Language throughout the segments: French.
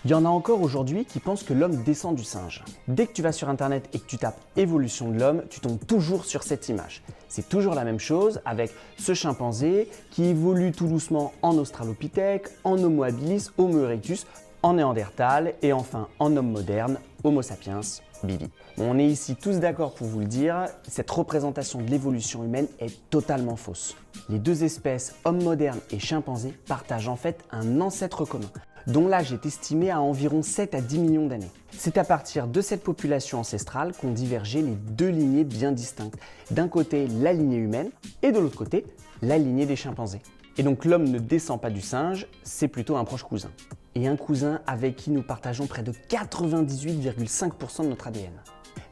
Il y en a encore aujourd'hui qui pensent que l'homme descend du singe. Dès que tu vas sur internet et que tu tapes évolution de l'homme, tu tombes toujours sur cette image. C'est toujours la même chose avec ce chimpanzé qui évolue tout doucement en Australopithèque, en Homo habilis, Homo erectus, en Néandertal et enfin en homme moderne, Homo sapiens, Billy. On est ici tous d'accord pour vous le dire, cette représentation de l'évolution humaine est totalement fausse. Les deux espèces, homme moderne et chimpanzé, partagent en fait un ancêtre commun, dont l'âge est estimé à environ 7 à 10 millions d'années. C'est à partir de cette population ancestrale qu'ont divergé les deux lignées bien distinctes. D'un côté, la lignée humaine et de l'autre côté, la lignée des chimpanzés. Et donc l'homme ne descend pas du singe, c'est plutôt un proche cousin. Et un cousin avec qui nous partageons près de 98,5% de notre ADN.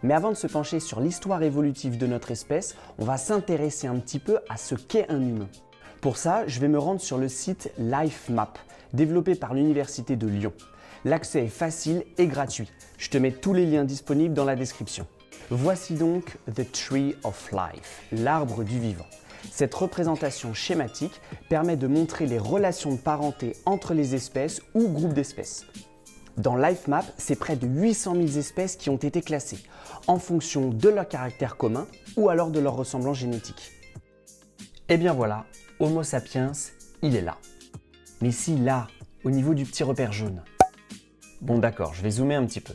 Mais avant de se pencher sur l'histoire évolutive de notre espèce, on va s'intéresser un petit peu à ce qu'est un humain. Pour ça, je vais me rendre sur le site LifeMap, développé par l'Université de Lyon. L'accès est facile et gratuit. Je te mets tous les liens disponibles dans la description. Voici donc The Tree of Life, l'arbre du vivant. Cette représentation schématique permet de montrer les relations de parenté entre les espèces ou groupes d'espèces. Dans LifeMap, c'est près de 800 000 espèces qui ont été classées, en fonction de leur caractère commun ou alors de leur ressemblance génétique. Et bien voilà, Homo sapiens, il est là. Mais si là, au niveau du petit repère jaune. Bon d'accord, je vais zoomer un petit peu.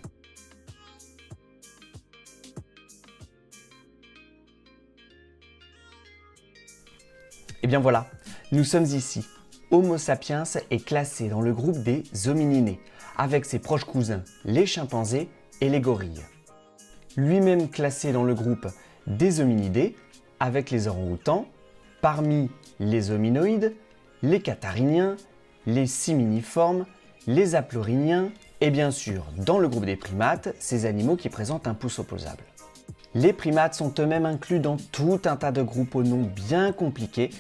Et bien voilà, nous sommes ici. Homo sapiens est classé dans le groupe des homininés, avec ses proches cousins, les chimpanzés et les gorilles. Lui-même classé dans le groupe des hominidés, avec les orang-outans, parmi les hominoïdes, les cathariniens, les siminiformes, les aplorhiniens et bien sûr, dans le groupe des primates, ces animaux qui présentent un pouce opposable. Les primates sont eux-mêmes inclus dans tout un tas de groupes aux noms bien compliqués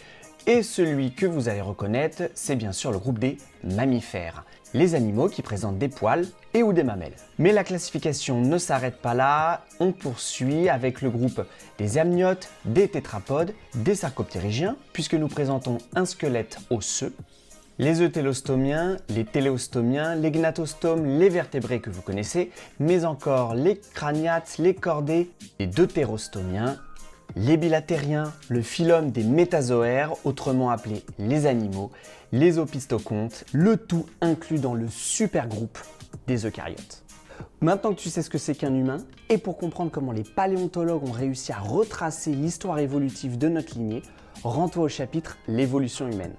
et celui que vous allez reconnaître, c'est bien sûr le groupe des mammifères, les animaux qui présentent des poils et ou des mamelles. Mais la classification ne s'arrête pas là, on poursuit avec le groupe des amniotes, des tétrapodes, des sarcoptérygiens, puisque nous présentons un squelette osseux, les euthélostomiens, les téléostomiens, les gnatostomes, les vertébrés que vous connaissez, mais encore les craniates, les chordés, les deutérostomiens, les bilatériens, le phylum des métazoaires, autrement appelés les animaux, les opisthocondtes, le tout inclus dans le supergroupe des eucaryotes. Maintenant que tu sais ce que c'est qu'un humain, et pour comprendre comment les paléontologues ont réussi à retracer l'histoire évolutive de notre lignée, rends-toi au chapitre L'évolution humaine.